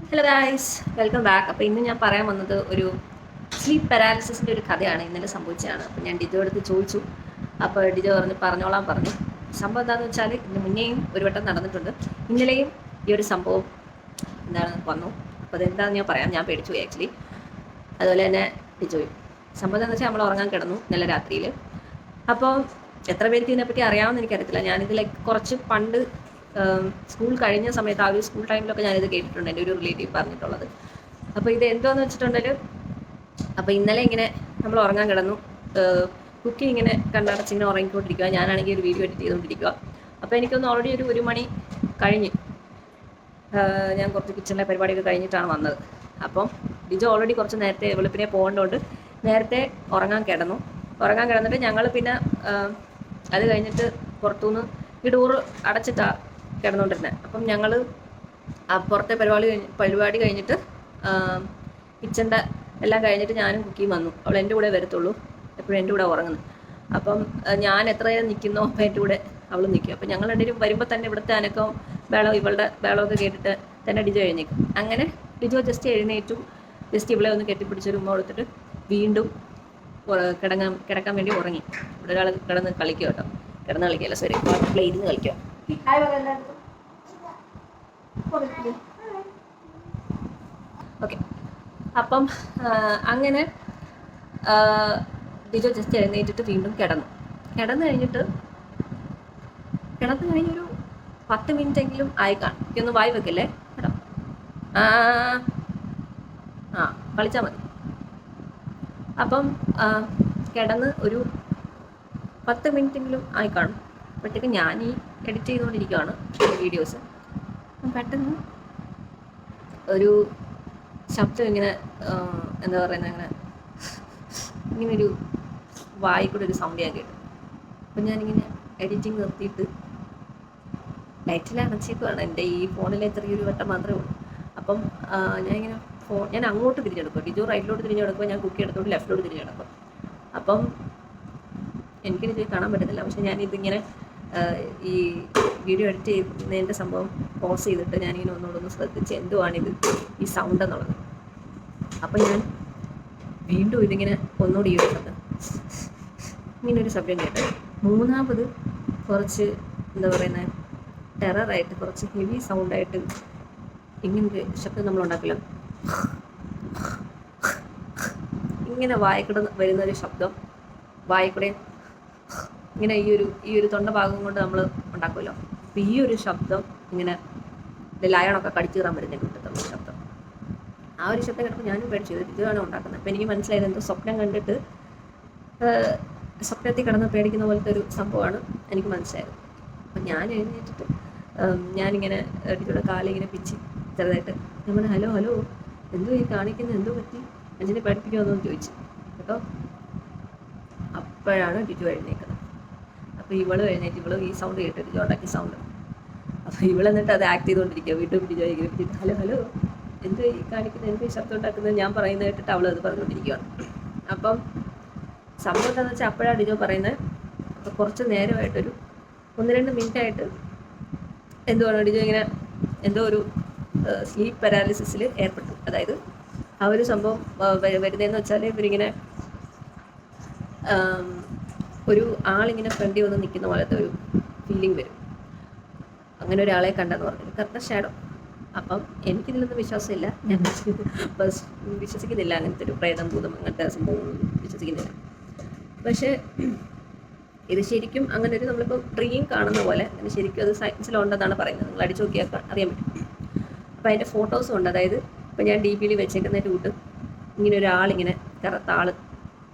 Hello guys, welcome back. അപ്പോൾ ഇന്ന് ഞാൻ പറയാൻ വന്നത് ഒരു സ്ലീപ്പ് പാരാലിസിസിൻ്റെ ഒരു കഥയാണ്. ഇന്നലെ സംഭവിച്ചതാണ്. അപ്പോൾ ഞാൻ ഡിജോ അടുത്ത് ചോദിച്ചു. അപ്പോൾ ഡിജോ പറഞ്ഞോളാൻ പറഞ്ഞു. സംഭവം എന്താണെന്ന് വെച്ചാൽ ഇന്ന് മുന്നേയും ഒരു വട്ടം നടന്നിട്ടുണ്ട്. ഇന്നലെയും ഈ ഒരു സംഭവം വന്നു. അപ്പോൾ അതെന്താണെന്ന് ഞാൻ പറയാം. ഞാൻ പേടിച്ചു പോയി ആക്ച്വലി. അതുപോലെ തന്നെ ഡിജോയും. സംഭവം എന്താണെന്ന് വെച്ചാൽ നമ്മൾ ഉറങ്ങാൻ കിടന്നു ഇന്നലെ രാത്രിയിൽ. അപ്പോൾ എത്ര പേർക്ക് ഇതിനെപ്പറ്റി അറിയാമെന്ന് എനിക്കറിയത്തില്ല. ഞാനിത് കുറച്ച് പണ്ട് സ്കൂൾ കഴിഞ്ഞ സമയത്ത് ആ ഒരു സ്കൂൾ ടൈമിലൊക്കെ ഞാനിത് കേട്ടിട്ടുണ്ട്, എൻ്റെ ഒരു റിലേറ്റീവ് പറഞ്ഞിട്ടുള്ളത്. അപ്പോൾ ഇത് എന്തോന്ന് വെച്ചിട്ടുണ്ടെങ്കിൽ, അപ്പോൾ ഇന്നലെ ഇങ്ങനെ നമ്മൾ ഉറങ്ങാൻ കിടന്നു, കുക്കി ഇങ്ങനെ കണ്ണടച്ചിങ്ങനെ ഉറങ്ങിക്കൊണ്ടിരിക്കുക. ഞാനാണെങ്കിൽ ഒരു വീഡിയോ എഡിറ്റ് ചെയ്തുകൊണ്ടിരിക്കുക. അപ്പോൾ എനിക്കൊന്ന് ഓൾറെഡി ഒരു മണി കഴിഞ്ഞ്, ഞാൻ കുറച്ച് കിച്ചണിലെ പരിപാടിയൊക്കെ കഴിഞ്ഞിട്ടാണ് വന്നത്. അപ്പം ഡിജോ ഓൾറെഡി കുറച്ച് നേരത്തെ വെളുപ്പിനെ പോകേണ്ടതുകൊണ്ട് നേരത്തെ ഉറങ്ങാൻ കിടന്നിട്ട് ഞങ്ങൾ പിന്നെ അത് കഴിഞ്ഞിട്ട് പുറത്തുനിന്ന് ഈ ഡോറ് അടച്ചിട്ടാണ് കിടന്നുകൊണ്ടിരുന്നത്. അപ്പം ഞങ്ങൾ പുറത്തെ പരിപാടി കഴിഞ്ഞിട്ട് കിച്ചൻ്റെ എല്ലാം കഴിഞ്ഞിട്ട് ഞാനും കുക്കിയും വന്നു. അവൾ എൻ്റെ കൂടെ വരത്തുള്ളൂ, എപ്പോഴും എൻ്റെ കൂടെ ഉറങ്ങുന്നു. അപ്പം ഞാൻ എത്ര നേരം നിൽക്കുന്നോ അപ്പം എൻ്റെ കൂടെ അവൾ നിൽക്കും. അപ്പം ഞങ്ങൾ രണ്ടുപേരും വരുമ്പോൾ തന്നെ ഇവിടുത്തെ അനക്കവും ഇവളുടെ ബഹളമൊക്കെ കേട്ടിട്ട് തന്നെ ഡിജോ എഴുന്നേക്കും. അങ്ങനെ ഡിജോ ജസ്റ്റ് എഴുന്നേറ്റു, ജസ്റ്റ് ഇവളെ ഒന്ന് കെട്ടിപ്പിടിച്ചൊരു ഉമ്മ കൊടുത്തിട്ട് വീണ്ടും കിടക്കാൻ വേണ്ടി ഉറങ്ങി. ഇവിടെ ഒരാൾ കിടന്ന് കളിക്കുക കേട്ടോ, കിടന്ന് കളിക്കുകയല്ല, സോറി, പ്ലേ ഇരുന്ന് കളിക്കുക. ഓക്കെ. അപ്പം അങ്ങനെ ഡിജോ ജസ്റ്റ് എഴുന്നേറ്റിട്ട് വീണ്ടും കിടന്നു കഴിഞ്ഞൊരു 10 മിനിറ്റെങ്കിലും ആയി കാണും. ഒന്ന് വായി വെക്കല്ലേ കേട്ടോ, കളിച്ചാൽ മതി. അപ്പം കിടന്ന് ഒരു 10 മിനിറ്റെങ്കിലും ആയി കാണും. അപ്പോഴത്തേക്ക് ഞാൻ ഈ എഡിറ്റ് ചെയ്തുകൊണ്ടിരിക്കുകയാണ് വീഡിയോസ്. പെട്ടെന്ന് ഒരു ശബ്ദം ഇങ്ങനെ എന്താ പറയുന്നത്, ഇങ്ങനൊരു വായി കൂടെ ഒരു സൗണ്ട് ഞാൻ കേട്ടു. അപ്പം ഞാനിങ്ങനെ എഡിറ്റിങ് നിർത്തിയിട്ട് ലൈറ്റിൽ അടച്ചേക്കുവാണ്. എൻ്റെ ഈ ഫോണിലെ ചെറിയൊരു വട്ടം മാത്രമേ ഉള്ളൂ. അപ്പം ഞാൻ അങ്ങോട്ട് തിരിഞ്ഞെടുക്കും, ഡിജോ റൈറ്റിലോട്ട് തിരിഞ്ഞെടുക്കുക, ഞാൻ കുക്കി എടുത്തോട്ട് ലെഫ്റ്റിലോട്ട് തിരിഞ്ഞെടുക്കും. അപ്പം എനിക്കിത് കാണാൻ പറ്റത്തില്ല. പക്ഷെ ഞാനിതിങ്ങനെ ഈ വീഡിയോ എഡിറ്റ് ചെയ്യുന്നതിൻ്റെ സംഭവം പോസ് ചെയ്തിട്ട് ഞാനിങ്ങനെ ഒന്നുകൂടെ ശ്രദ്ധിച്ച് എന്തുവാണിത് ഈ സൗണ്ട് എന്നുള്ളത്. അപ്പം ഞാൻ വീണ്ടും ഇതിങ്ങനെ ഒന്നുകൂടി ഈ ശബ്ദം, ഇങ്ങനൊരു ശബ്ദം കേട്ട് മൂന്നാമത് കുറച്ച് എന്താ പറയുന്നത്, ടെററായിട്ട് കുറച്ച് ഹെവി സൗണ്ടായിട്ട് ഇങ്ങനൊരു ശബ്ദം നമ്മൾ ഉണ്ടാക്കില്ല, ഇങ്ങനെ വായക്കൂടെ വരുന്നൊരു ശബ്ദം, വായക്കൂടെ ഇങ്ങനെ ഈ ഒരു തൊണ്ട ഭാഗം കൊണ്ട് നമ്മൾ ഉണ്ടാക്കുമല്ലോ. അപ്പം ഈ ഒരു ശബ്ദം ഇങ്ങനെ ലയണൊക്കെ കടിച്ചു കയറാൻ വരുന്ന കിട്ടുന്ന ശബ്ദം. ആ ഒരു ശബ്ദം കേട്ടപ്പോൾ ഞാനും പേടിച്ചു, ഇതാണ് ഉണ്ടാക്കുന്നത്. അപ്പം എനിക്ക് മനസ്സിലായത് എന്തോ സ്വപ്നം കണ്ടിട്ട് സ്വപ്നത്തിൽ കിടന്ന് പേടിക്കുന്ന പോലത്തെ ഒരു സംഭവമാണ് എനിക്ക് മനസ്സിലായത്. അപ്പം ഞാൻ എഴുന്നേറ്റിട്ട് ഞാനിങ്ങനെ ഡിജോയുടെ കാലിങ്ങനെ പിച്ച് ചെറുതായിട്ട് നമ്മൾ ഹലോ എന്തോ ഈ കാണിക്കുന്നത്, എന്തോ പറ്റി, അഞ്ചിനെ പഠിപ്പിക്കുമെന്നൊന്ന് ചോദിച്ചു കേട്ടോ. അപ്പോഴാണ് ഡിജോ എഴുന്നേക്കുന്നത്. അപ്പോൾ ഇവള് ഈ സൗണ്ട് കേട്ട് ഡിജോ ഉണ്ടാക്കിയ സൗണ്ട്. അപ്പോൾ ഇവളെന്നിട്ട് അത് ആക്ട് ചെയ്തുകൊണ്ടിരിക്കുക. വീണ്ടും ഡിജോ ഇരിപ്പിച്ചിട്ട് ഹലോ എന്തോ ഈ കാണിക്കുന്നത്, എന്തോ ഈ ശബ്ദം ഉണ്ടാക്കുന്നത്, ഞാൻ പറയുന്നത് കേട്ടിട്ട് അവൾ അത് പറഞ്ഞുകൊണ്ടിരിക്കുകയാണ്. അപ്പം സംഭവം എന്താണെന്ന് വെച്ചാൽ അപ്പോഴാണ് ഡിജോ പറയുന്നത്. അപ്പോൾ കുറച്ച് നേരമായിട്ടൊരു 1-2 മിനിറ്റായിട്ട് എന്തുവാണ് ഡിജോ ഇങ്ങനെ എന്തോ ഒരു സ്ലീപ്പ് പാരാലിസിസിൽ ഏർപ്പെട്ടു. അതായത് ആ ഒരു സംഭവം വരുന്നതെന്ന് വെച്ചാൽ ഇവരിങ്ങനെ ഒരു ആളിങ്ങനെ ഫ്രണ്ടിൽ വന്ന് നിൽക്കുന്ന പോലത്തെ ഒരു ഫീലിംഗ് വരും. അങ്ങനെ ഒരാളെ കണ്ടെന്ന് പറഞ്ഞു, കറക്റ്റ് ഷാഡോ. അപ്പം എനിക്കിതിലൊന്നും വിശ്വാസമില്ല, ഞാൻ വിശ്വസിക്കുന്നില്ല അങ്ങനത്തെ ഒരു പ്രേതം ഭൂതം അങ്ങനത്തെ സംഭവങ്ങളൊന്നും വിശ്വസിക്കുന്നില്ല. പക്ഷേ ഇത് ശരിക്കും അങ്ങനെ ഒരു നമ്മളിപ്പോൾ ഡ്രീം കാണുന്ന പോലെ അങ്ങനെ ശരിക്കും അത് സയൻസിലുണ്ടെന്നാണ് പറയുന്നത്. നിങ്ങൾ അടിച്ചു നോക്കിയാൽ അറിയാൻ പറ്റും. അപ്പോൾ അതിൻ്റെ ഫോട്ടോസും ഉണ്ട്. അതായത് ഇപ്പോൾ ഞാൻ DP-യിൽ വെച്ചേക്കുന്ന റൂട്ട് ഇങ്ങനെ ഒരാളിങ്ങനെ കറുത്ത ആൾ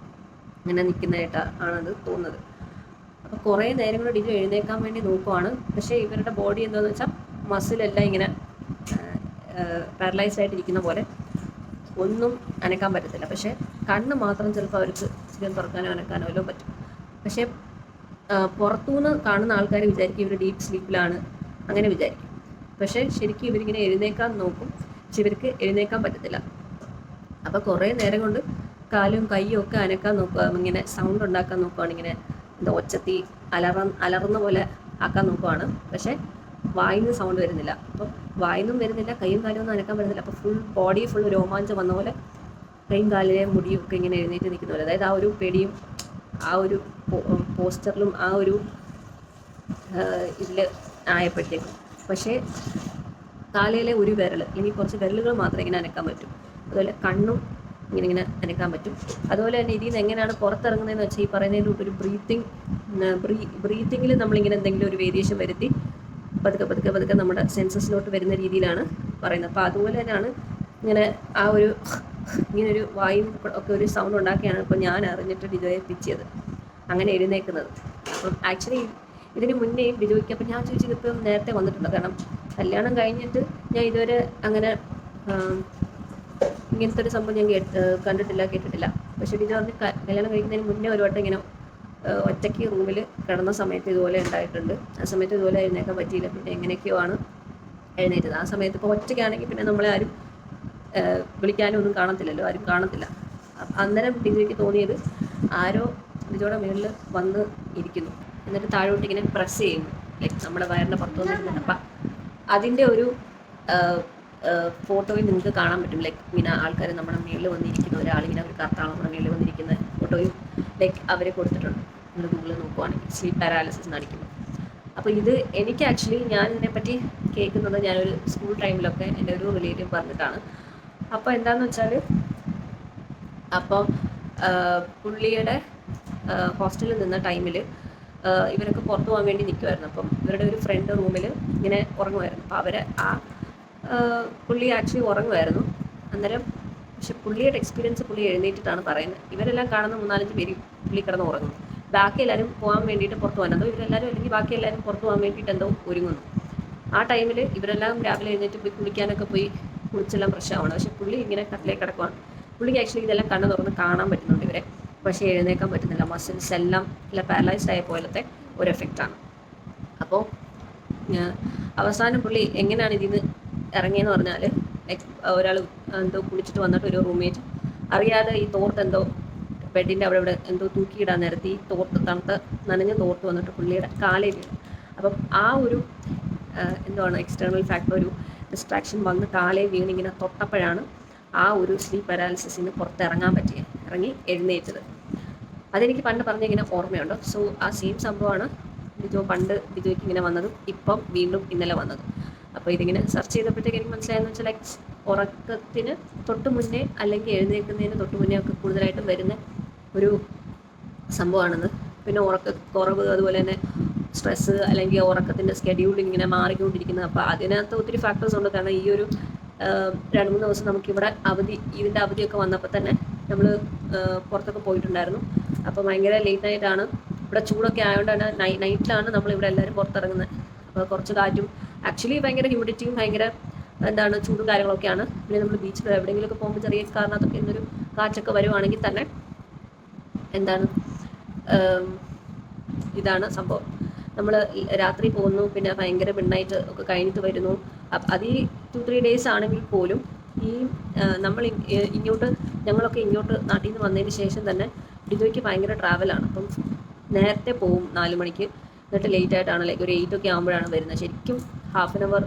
ഇങ്ങനെ നിൽക്കുന്നതായിട്ടാണത് തോന്നുന്നത്. അപ്പോൾ കുറേ നേരം കൂടെ ഡിജോ എഴുന്നേക്കാൻ വേണ്ടി നോക്കുവാണ്. പക്ഷേ ഇവരുടെ ബോഡി എന്താണെന്ന് വെച്ചാൽ മസിലെല്ലാം ഇങ്ങനെ പാരലൈസ്ഡ് ആയിട്ടിരിക്കുന്ന പോലെ ഒന്നും അനക്കാൻ പറ്റത്തില്ല. പക്ഷേ കണ്ണ് മാത്രം ചിലപ്പോൾ അവർക്ക് ശരിക്കും തുറക്കാനോ അനക്കാനോ എല്ലാം പറ്റും. പക്ഷേ പുറത്തുനിന്ന് കാണുന്ന ആൾക്കാർ വിചാരിക്കും ഇവർ ഡീപ്പ് സ്ലീപ്പിലാണ്, അങ്ങനെ വിചാരിക്കും. പക്ഷേ ശരിക്കും ഇവരിങ്ങനെ എഴുന്നേക്കാൻ നോക്കും, പക്ഷെ ഇവർക്ക് എഴുന്നേക്കാൻ പറ്റത്തില്ല. അപ്പോൾ കുറേ നേരം കൊണ്ട് കാലും കൈയും ഒക്കെ അനക്കാൻ നോക്കുക, ഇങ്ങനെ സൗണ്ട് ഉണ്ടാക്കാൻ നോക്കുകയാണ്, ഇങ്ങനെ എന്താ ഒച്ചത്തി അലറുന്ന പോലെ ആക്കാൻ നോക്കുവാണ്. പക്ഷേ വായിന്ന് സൗണ്ട് വരുന്നില്ല. അപ്പം വായൊന്നും വരുന്നില്ല, കൈയും കാലും ഒന്നും അനക്കാൻ പറ്റുന്നില്ല. അപ്പോൾ ഫുൾ ബോഡി ഫുൾ രോമാഞ്ചം വന്ന പോലെ കൈയും കാലിലെ മുടിയും ഒക്കെ ഇങ്ങനെ എഴുന്നേറ്റ് നിൽക്കുന്ന പോലെ, അതായത് ആ ഒരു പേടിയും ആ ഒരു പോസ്റ്ററിലും ആ ഒരു ഇതിൽ ആയപ്പോഴത്തേക്കും. പക്ഷേ കാലയിലെ ഒരു വിരൽ, ഇനി കുറച്ച് വിരലുകൾ മാത്രമേ ഇങ്ങനെ അനക്കാൻ പറ്റും. അതുപോലെ കണ്ണും ഇങ്ങനെ അനക്കാൻ പറ്റും. അതുപോലെ തന്നെ ഇതിൽ നിന്ന് എങ്ങനെയാണ് പുറത്തിറങ്ങുന്നതെന്ന് വെച്ചാൽ ഈ പറയുന്നതിൻ്റെ ഒരു ബ്രീത്തിങ്ങിൽ നമ്മളിങ്ങനെ എന്തെങ്കിലും ഒരു വേരിയേഷൻ വരുത്തി പതുക്കെ പതുക്കെ പതുക്കെ നമ്മുടെ സെൻസസിലോട്ട് വരുന്ന രീതിയിലാണ് പറയുന്നത്. അപ്പോൾ അതുപോലെ തന്നെയാണ് ഇങ്ങനെ ആ ഒരു ഇങ്ങനൊരു വായും ഒക്കെ ഒരു സൗണ്ട് ഉണ്ടാക്കിയാണ് ഇപ്പോൾ ഞാൻ അറിഞ്ഞിട്ട് ഡിജോയെ പിച്ചിയത്, അങ്ങനെ എഴുന്നേക്കുന്നത്. അപ്പം ആക്ച്വലി ഇതിന് മുന്നേയും ഡിജോയ്ക്ക്, അപ്പം ഞാൻ ചോദിച്ചത് ഇപ്പം നേരത്തെ വന്നിട്ടുണ്ട്. കാരണം കല്യാണം കഴിഞ്ഞിട്ട് ഞാൻ ഇതുവരെ അങ്ങനെ ഇങ്ങനത്തെ ഒരു സംഭവം ഞാൻ കണ്ടിട്ടില്ല, കേട്ടിട്ടില്ല. പക്ഷേ ഡിജോ പറഞ്ഞ് കല്യാണം കഴിക്കുന്നതിന് മുന്നേ ഒരു വട്ടം ഇങ്ങനെ ഒറ്റയ്ക്ക് റൂമിൽ കിടന്ന സമയത്ത് ഇതുപോലെ ഉണ്ടായിട്ടുണ്ട്. ആ സമയത്ത് ഇതുപോലെ എഴുന്നേക്കാൻ പറ്റിയില്ല, പിന്നെ എങ്ങനെയൊക്കെയോ ആണ് എഴുന്നേറ്റത്. ആ സമയത്ത് ഇപ്പോൾ ഒറ്റയ്ക്കാണെങ്കിൽ പിന്നെ നമ്മളെ ആരും വിളിക്കാനും ഒന്നും കാണത്തില്ലല്ലോ, ആരും കാണത്തില്ല. അന്നേരം ഡിജോയ്ക്ക് തോന്നിയത് ആരോ ഡിജോയുടെ മുകളിൽ വന്ന് ഇരിക്കുന്നു, എന്നിട്ട് താഴോട്ട് ഇങ്ങനെ പ്രസ് ചെയ്യുന്നു, ലൈക്ക് നമ്മുടെ വയറിൻ്റെ പുറത്ത് വന്നിരുന്നിട്ട്. അപ്പം അതിൻ്റെ ഒരു ഫോട്ടോയിൽ നിങ്ങൾക്ക് കാണാൻ പറ്റും. ലൈക്ക് ഇങ്ങനെ ആൾക്കാർ നമ്മുടെ മേളിൽ വന്നിരിക്കുന്ന ഒരാളിങ്ങനെ ഒരു കറുത്താൾ നമ്മുടെ മേളിൽ വന്നിരിക്കുന്ന ഫോട്ടോയും ലൈക്ക് അവർ കൊടുത്തിട്ടുണ്ട്. നിങ്ങൾ ഗൂഗിളിൽ നോക്കുവാണെങ്കിൽ സ്ലീപ്പ് പാരാലിസിസ് നടിക്കുമ്പോൾ. അപ്പോൾ ഇത് എനിക്ക് ആക്ച്വലി ഞാൻ ഇതിനെപ്പറ്റി കേൾക്കുന്നത് ഞാനൊരു സ്കൂൾ ടൈമിലൊക്കെ എൻ്റെ ഒരു റിലേറ്റീവ് പറഞ്ഞിട്ടാണ്. അപ്പോൾ എന്താണെന്ന് വെച്ചാൽ, അപ്പം പുള്ളിയുടെ ഹോസ്റ്റലിൽ നിന്ന ടൈമിൽ ഇവരൊക്കെ പുറത്തു പോകാൻ വേണ്ടി നിൽക്കുമായിരുന്നു. അപ്പം ഇവരുടെ ഒരു ഫ്രണ്ട് റൂമിൽ ഇങ്ങനെ ഉറങ്ങുമായിരുന്നു. അപ്പോൾ അവരെ പുള്ളി ആക്ച്വലി ഉറങ്ങുമായിരുന്നു അന്നേരം. പക്ഷെ പുള്ളിയുടെ എക്സ്പീരിയൻസ് പുള്ളി എഴുന്നേറ്റിട്ടാണ് പറയുന്നത്. ഇവരെല്ലാം കാണുന്ന 3-4 പേര് പുള്ളി കിടന്ന് ഉറങ്ങുന്നു. ബാക്കി എല്ലാവരും പോകാൻ വേണ്ടിയിട്ട് പുറത്ത് പോകാൻ, എന്തോ ഇവരെല്ലാവരും അല്ലെങ്കിൽ ബാക്കി എല്ലാവരും പുറത്ത് പോകാൻ വേണ്ടിയിട്ട് എന്തോ ഒരുങ്ങുന്നു. ആ ടൈമിൽ ഇവരെല്ലാം രാവിലെ എഴുന്നേറ്റ് പോയി കുളിക്കാനൊക്കെ പോയി കുളിച്ചെല്ലാം പ്രശ്നമാണ്. പക്ഷെ പുള്ളി ഇങ്ങനെ കട്ടിലേക്ക് കിടക്കുവാണ്. പുള്ളിക്ക് ആക്ച്വലി ഇതെല്ലാം കണ്ണ് തുറന്ന് കാണാൻ പറ്റുന്നുണ്ട് ഇവരെ, പക്ഷേ എഴുന്നേക്കാൻ പറ്റുന്നില്ല. മസിൽസ് എല്ലാം പാരലൈസ്ഡ് ആയ പോലത്തെ ഒരു എഫക്റ്റാണ്. അപ്പോൾ അവസാനം പുള്ളി എങ്ങനെയാണ് ഇതിൽ നിന്ന് ഇറങ്ങിയെന്ന് പറഞ്ഞാൽ, ലൈക്ക് ഒരാൾ എന്തോ കുളിച്ചിട്ട് വന്നിട്ട് ഒരു റൂംമേറ്റ് അറിയാതെ ഈ തോർത്ത് എന്തോ ബെഡിൻ്റെ അവിടെ എന്തോ തൂക്കിയിടാൻ നേരത്തെ ഈ തോർത്ത് തണുത്ത നനഞ്ഞ തോർത്ത് വന്നിട്ട് പുള്ളിയുടെ കാലയിൽ വീണു. അപ്പം ആ ഒരു എന്താണ് എക്സ്റ്റേണൽ ഫാക്ടർ, ഒരു ഡിസ്ട്രാക്ഷൻ വന്ന് കാലയിൽ വീണിങ്ങനെ തൊട്ടപ്പോഴാണ് ആ ഒരു സ്ലീപ്പ് പാരാലിസിസിന് പുറത്തിറങ്ങാൻ പറ്റിയത്, ഇറങ്ങി എഴുന്നേറ്റത്. അതെനിക്ക് പണ്ട് പറഞ്ഞിങ്ങനെ ഓർമ്മയുണ്ട്. സോ ആ സെയിം സംഭവമാണ് ഡിജോയ്ക്ക് ഇങ്ങനെ വന്നതും ഇപ്പം വീണ്ടും ഇന്നലെ വന്നതും. അപ്പോൾ ഇതിങ്ങനെ സെർച്ച് ചെയ്തപ്പോഴത്തേക്ക് എനിക്ക് മനസ്സിലായെന്ന് വെച്ചാൽ, ലൈക്ക് ഉറക്കത്തിന് തൊട്ട് മുന്നേ അല്ലെങ്കിൽ എഴുന്നേൽക്കുന്നതിന് തൊട്ട് മുന്നേ ഒക്കെ കൂടുതലായിട്ടും വരുന്ന ഒരു സംഭവമാണെന്ന്. പിന്നെ ഉറക്കക്കുറവ്, അതുപോലെ തന്നെ സ്ട്രെസ്സ്, അല്ലെങ്കിൽ ഉറക്കത്തിൻ്റെ സ്കെഡ്യൂളിങ് ഇങ്ങനെ മാറിക്കൊണ്ടിരിക്കുന്നത്. അപ്പോൾ അതിനകത്ത് ഒത്തിരി ഫാക്ടേഴ്സ് ഉണ്ട്. കാരണം ഈ ഒരു 2-3 ദിവസം നമുക്കിവിടെ ഇതിൻ്റെ അവധിയൊക്കെ വന്നപ്പോൾ തന്നെ നമ്മൾ പുറത്തൊക്കെ പോയിട്ടുണ്ടായിരുന്നു. അപ്പോൾ ഭയങ്കര ലേറ്റ് നൈറ്റാണ്, ഇവിടെ ചൂടൊക്കെ ആയതുകൊണ്ട് തന്നെ നൈറ്റിലാണ് നമ്മളിവിടെ എല്ലാവരും പുറത്തിറങ്ങുന്നത്. അപ്പോൾ കുറച്ച് കാറ്റും ആക്ച്വലി ഭയങ്കര ഹ്യൂമിഡിറ്റിയും ഭയങ്കര ചൂടും കാര്യങ്ങളൊക്കെയാണ്. പിന്നെ നമ്മൾ ബീച്ചിൽ എവിടെയെങ്കിലുമൊക്കെ പോകുമ്പോൾ ചെറിയ കാരണത്തൊക്കെ എന്നൊരു കാറ്റൊക്കെ വരുവാണെങ്കിൽ തന്നെ ഇതാണ് സംഭവം. നമ്മൾ രാത്രി പോകുന്നു, പിന്നെ ഭയങ്കര മിഡ്നൈറ്റ് ഒക്കെ കഴിഞ്ഞിട്ട് വരുന്നു. അത് ഈ 2-3 ഡേയ്സ് ആണെങ്കിൽ പോലും ഈ നമ്മൾ ഞങ്ങളൊക്കെ ഇങ്ങോട്ട് നാട്ടിൽ നിന്ന് വന്നതിന് ശേഷം തന്നെ ഡിജോയ്ക്ക് ഭയങ്കര ട്രാവലാണ്. അപ്പം നേരത്തെ പോവും 4 മണിക്ക്, എന്നിട്ട് ലേറ്റ് ആയിട്ടാണ് ലൈക്ക് ഒരു 8 ഒക്കെ ആകുമ്പോഴാണ് വരുന്നത്. ശരിക്കും ഹാഫ് ആൻ അവർ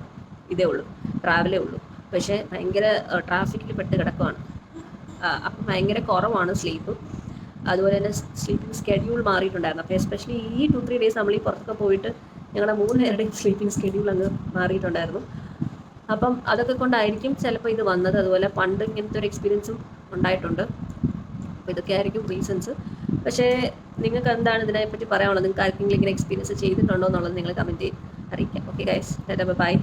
ഇതേ ഉള്ളൂ, ട്രാവലേ ഉള്ളൂ. പക്ഷേ ഭയങ്കര ട്രാഫിക്കിൽ പെട്ട് കിടക്കുവാണ്. അപ്പം ഭയങ്കര കുറവാണ് സ്ലീപ്പ്. അതുപോലെ തന്നെ സ്ലീപ്പിംഗ് സ്കെഡ്യൂൾ മാറിയിട്ടുണ്ടായിരുന്നു. അപ്പോൾ എസ്പെഷ്യലി ഈ 2-3 ഡേയ്സ് നമ്മൾ ഈ പുറത്തൊക്കെ പോയിട്ട് ഞങ്ങളുടെ 3 പേരുടെയും സ്ലീപ്പിംഗ് സ്കെഡ്യൂൾ അങ്ങ് മാറിയിട്ടുണ്ടായിരുന്നു. അപ്പം അതൊക്കെ കൊണ്ടായിരിക്കും ചിലപ്പോൾ ഇത് വന്നത്. അതുപോലെ പണ്ട് ഇങ്ങനത്തെ ഒരു എക്സ്പീരിയൻസും ഉണ്ടായിട്ടുണ്ട്. അപ്പോൾ ഇതൊക്കെ ആയിരിക്കും റീസൺസ്. പക്ഷേ നിങ്ങൾക്ക് എന്താണ് ഇതിനെപ്പറ്റി പറയാനുള്ളത്? നിങ്ങൾക്ക് ആർക്കെങ്കിലും ഇങ്ങനെ എക്സ്പീരിയൻസ് ചെയ്തിട്ടുണ്ടോ എന്നുള്ളത് നിങ്ങൾ കമൻറ്റ് അറിയിക്കാം. Okay guys, by.